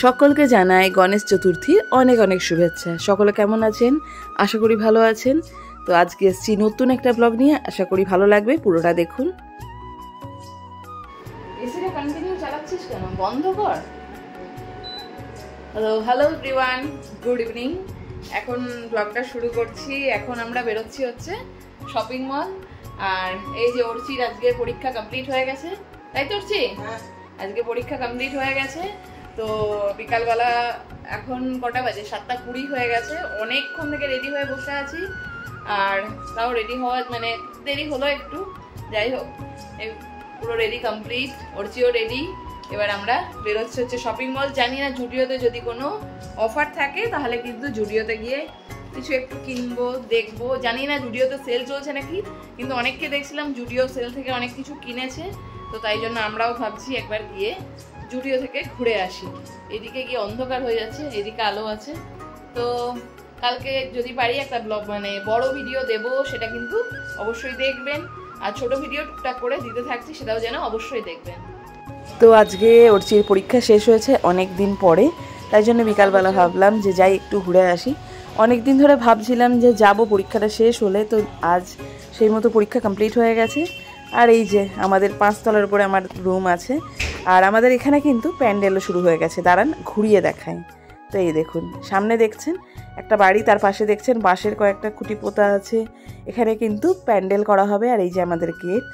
সকলকে জানাই গণেশ চতুর্থীর অনেক অনেক শুভেচ্ছা। সকলে কেমন আছেন? আশা করি ভালো আছেন। তো আজকে এসেছি নতুন একটা ব্লগ নিয়ে, আশা করি ভালো লাগবে, পুরোটা দেখুন। এসিটা কন্টিনিউ চালাচ্ছিস কেন? বন্ধ কর। Hello everyone, good evening. এখন ব্লগটা শুরু করছি। এখন আমরা বেরোচ্ছি হচ্ছে শপিং মল। আর এই যে অর্চির আজকে পরীক্ষা কমপ্লিট হয়ে গেছে, তাই তো অর্চি? আজকে পরীক্ষা কমপ্লিট হয়ে গেছে। তো বিকালবেলা এখন কটা বাজে? 7:20 হয়ে গেছে। অনেকক্ষণ থেকে রেডি হয়ে বসে আছি, আর তাও রেডি হওয়া মানে দেরি হলো একটু। যাই হোক, পুরো রেডি কমপ্লিট, অর্চিও রেডি। এবার আমরা বেরোচ্ছি হচ্ছে শপিং মল। জানি না জুডিওতে যদি কোনো অফার থাকে তাহলে কিন্তু জুডিওতে গিয়ে কিছু একটু কিনবো, দেখবো। জানি না জুডিওতে সেল চলছে নাকি, কিন্তু অনেককে দেখছিলাম জুডিও সেল থেকে অনেক কিছু কিনেছে। তো তাই জন্য আমরাও ভাবছি একবার গিয়ে জুডিও থেকে ঘুরে আসি। এদিকে গিয়ে অন্ধকার হয়ে যাচ্ছে, এদিকে আলো আছে। তো কালকে যদি পারি একটা ব্লগ মানে বড় ভিডিও দেব, সেটা কিন্তু অবশ্যই দেখবেন। আর ছোট ভিডিও টুকটাক করে দিতে থাকছি, সেটাও যেন অবশ্যই দেখবেন। তো আজকে অর্চির পরীক্ষা শেষ হয়েছে অনেক দিন পরে, তাই জন্য বিকালবেলা ভাবলাম যে যাই একটু ঘুরে আসি। অনেক দিন ধরে ভাবছিলাম যে যাব, পরীক্ষাটা শেষ হলে। তো আজ সেই মতো পরীক্ষা কমপ্লিট হয়ে গেছে। আর এই যে আমাদের 5 তলার উপরে আমার রুম আছে। আর আমাদের এখানে কিন্তু প্যান্ডেলও শুরু হয়ে গেছে। দাঁড়ান ঘুরিয়ে দেখাই। তো এই দেখুন, সামনে দেখছেন একটা বাড়ি, তার পাশে দেখছেন বাঁশের কয়েকটা খুঁটি পোতা আছে। এখানে কিন্তু প্যান্ডেল করা হবে। আর এই যে আমাদের গেট।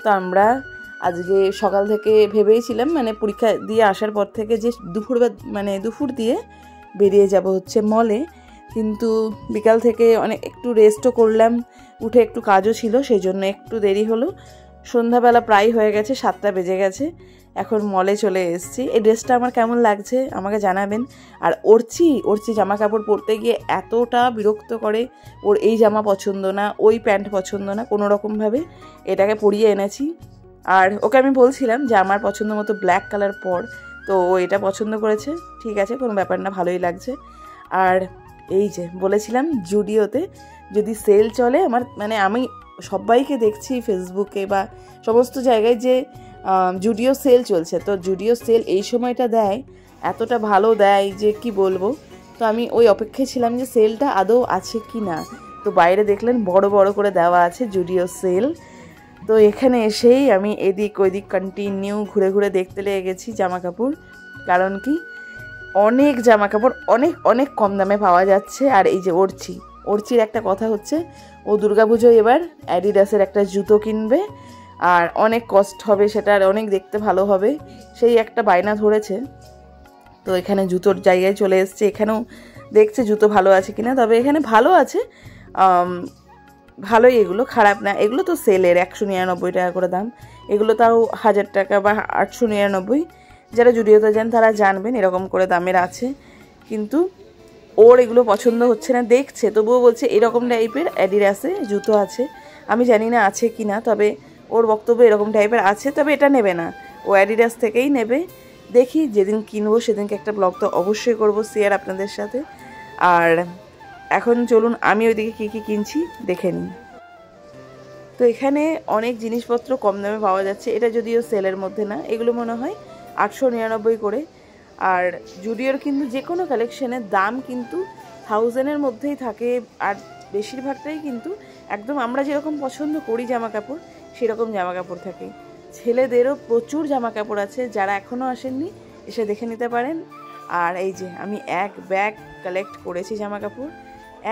তো আমরা আজকে সকাল থেকে ভেবেইছিলাম, মানে পরীক্ষা দিয়ে আসার পর থেকে, যে দুপুর দিয়ে বেরিয়ে যাব হচ্ছে মলে। কিন্তু বিকাল থেকে একটু রেস্টও করলাম, উঠে একটু কাজও ছিল, সেই জন্য একটু দেরি হলো। সন্ধ্যাবেলা প্রায় হয়ে গেছে, 7টা বেজে গেছে। এখন মলে চলে এসেছি। এই ড্রেসটা আমার কেমন লাগছে আমাকে জানাবেন। আর অর্চি জামা কাপড় পরতে গিয়ে এতটা বিরক্ত করে। ওর এই জামা পছন্দ না, ওই প্যান্ট পছন্দ না, কোনো রকমভাবে এটাকে পরিয়ে এনেছি। আর ওকে আমি বলছিলাম যে আমার পছন্দ মতো ব্ল্যাক কালার পর, তো ও এটা পছন্দ করেছে। ঠিক আছে, কোনো ব্যাপার না, ভালোই লাগছে। আর এই যে বলেছিলাম জুডিওতে যদি সেল চলে, আমি সবাইকে দেখছি ফেসবুকে বা সমস্ত জায়গায় যে জুডিও সেল চলছে। তো জুডিও সেল এই সময়টা দেয়, এতটা ভালো দেয় যে কি বলবো। তো আমি ওই অপেক্ষায় ছিলাম যে সেলটা আদৌ আছে কি না। তো বাইরে দেখলেন বড় বড় করে দেওয়া আছে জুডিও সেল। তো এখানে এসেই আমি এদিক ওইদিক কন্টিনিউ ঘুরে ঘুরে দেখতে লেগে গেছি জামা কাপড়। কারণ কি, অনেক জামা কাপড় অনেক অনেক কম দামে পাওয়া যাচ্ছে। আর এই যে অর্চির একটা কথা হচ্ছে, ও দুর্গাপুজোয় এবার অ্যাডিডাসের একটা জুতো কিনবে। আর অনেক কস্ট হবে সেটা, আর অনেক দেখতে ভালো হবে, সেই একটা বায়না ধরেছে। তো এখানে জুতোর জায়গায় চলে এসছে। এখানেও দেখছে জুতো ভালো আছে কিনা। তবে এখানে ভালো আছে, ভালোই, এগুলো খারাপ না। এগুলো তো সেলের 199 টাকা করে দাম। এগুলো তাও 1000 টাকা বা 899। যারা জুডিওতে যান তারা জানবেন এরকম করে দামের আছে। কিন্তু ওর এগুলো পছন্দ হচ্ছে না, দেখছে তবুও বলছে এরকম টাইপের অ্যাডিডাসে জুতো আছে। আমি জানি না আছে কি না, তবে ওর বক্তব্য এরকম টাইপের আছে। তবে এটা নেবে না, ও অ্যাডিডাস থেকেই নেবে। দেখি, যেদিন কিনবো সেদিনকে একটা ব্লগ তো অবশ্যই করবো শেয়ার আপনাদের সাথে। আর এখন চলুন আমি ওইদিকে কী কী কিনছি দেখে নিই। তো এখানে অনেক জিনিসপত্র কম দামে পাওয়া যাচ্ছে। এটা যদিও সেলের মধ্যে না, এগুলো মনে হয় 899 করে। আর জুডিওর কিন্তু যে কোনো কালেকশনের দাম কিন্তু 1000-এর মধ্যেই থাকে। আর বেশিরভাগটাই কিন্তু একদম আমরা যেরকম পছন্দ করি জামা কাপড়, সেরকম জামা কাপড় থাকে। ছেলেদেরও প্রচুর জামা কাপড় আছে, যারা এখনও আসেননি এসে দেখে নিতে পারেন। আর এই যে আমি এক ব্যাগ কালেক্ট করেছি জামা কাপড়।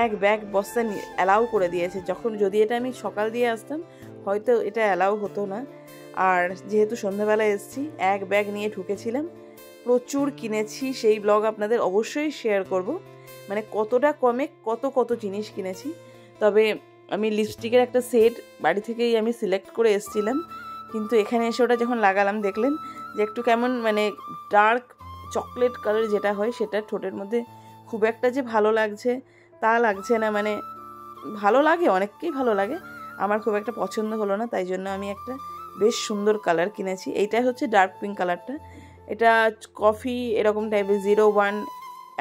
এক ব্যাগ বস্তা অ্যালাউ করে দিয়েছে। যদি এটা আমি সকাল দিয়ে আসতাম হয়তো এটা অ্যালাউ হতো না। আর যেহেতু সন্ধ্যাবেলা এসেছি, এক ব্যাগ নিয়ে ঢুকেছিলাম। প্রচুর কিনেছি, সেই ব্লগ আপনাদের অবশ্যই শেয়ার করব, মানে কতটা কমে কত জিনিস কিনেছি। তবে আমি লিপস্টিকের একটা সেট বাড়ি থেকেই আমি সিলেক্ট করে এসেছিলাম, কিন্তু এখানে এসে ওটা যখন লাগালাম দেখলেন যে একটু কেমন ডার্ক চকলেট কালার যেটা হয়, সেটা ঠোঁটের মধ্যে খুব একটা যে ভালো লাগছে তা লাগছে না। ভালো লাগে, অনেককেই ভালো লাগে, আমার খুব একটা পছন্দ হলো না। তাই জন্য আমি একটা বেশ সুন্দর কালার কিনেছি। এইটাই হচ্ছে ডার্ক পিঙ্ক কালারটা। এটা কফি এরকম টাইপের 01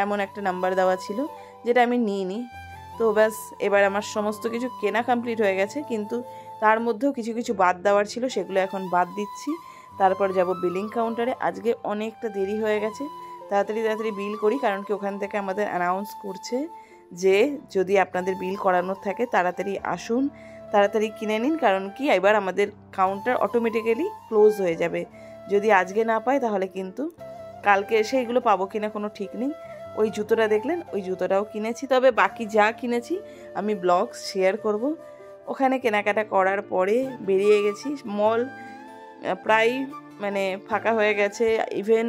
এমন একটা নাম্বার দেওয়া ছিল, যেটা আমি নিইনি। তো ব্যাস, এবার আমার সমস্ত কিছু কেনা কমপ্লিট হয়ে গেছে। কিন্তু তার মধ্যেও কিছু কিছু বাদ দেওয়ার ছিল, সেগুলো এখন বাদ দিচ্ছি। তারপর যাব বিলিং কাউন্টারে। আজকে অনেকটা দেরি হয়ে গেছে, তাড়াতাড়ি তাড়াতাড়ি বিল করি, কারণ কি ওখান থেকে আমাদের অ্যানাউন্স করছে যে যদি আপনাদের বিল করানোর থাকে তাড়াতাড়ি আসুন, তাড়াতাড়ি কিনে নিন, কারণ কি এবার আমাদের কাউন্টার অটোমেটিক্যালি ক্লোজ হয়ে যাবে। যদি আজকে না পাই তাহলে কিন্তু কালকে এসে এগুলো পাবো কিনা কোনো ঠিক নেই। ওই জুতোটা দেখলেন, ওই জুতোটাও কিনেছি, তবে বাকি যা কিনেছি আমি ব্লগস শেয়ার করব। ওখানে কেনাকাটা করার পরে বেরিয়ে গেছি। মল প্রায় মানে ফাঁকা হয়ে গেছে, ইভেন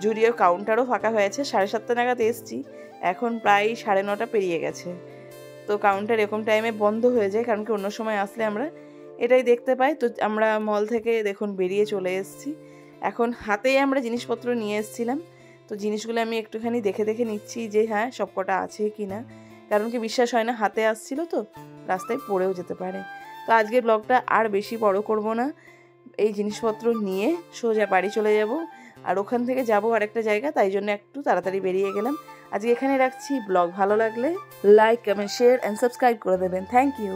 জুডিওর কাউন্টারও ফাঁকা হয়েছে। 7:30 নাগাদ এসছি, এখন প্রায় 9:30 পেরিয়ে গেছে। তো কাউন্টার এরকম টাইমে বন্ধ হয়ে যায়, কারণ কি অন্য সময় আসলে আমরা এটাই দেখতে পাই। তো আমরা মল থেকে দেখুন বেরিয়ে চলে এসেছি। এখন হাতেই আমরা জিনিসপত্র নিয়ে এসেছিলাম, তো জিনিসগুলো আমি একটুখানি দেখে দেখে নিচ্ছি যে হ্যাঁ সবকটা আছে কি না, কারণ কি বিশ্বাস হয় না, হাতে আসছিল তো রাস্তায় পড়েও যেতে পারে। তো আজকের ব্লগটা আর বেশি বড় করব না, এই জিনিসপত্র নিয়ে সোজা বাড়ি চলে যাব, আর ওখান থেকে যাবো আরেকটা জায়গা, তাই জন্য একটু তাড়াতাড়ি বেরিয়ে গেলাম। আজকে এখানে রাখছি। ব্লগ ভালো লাগলে like, comment, share and subscribe করে দেবেন। Thank you.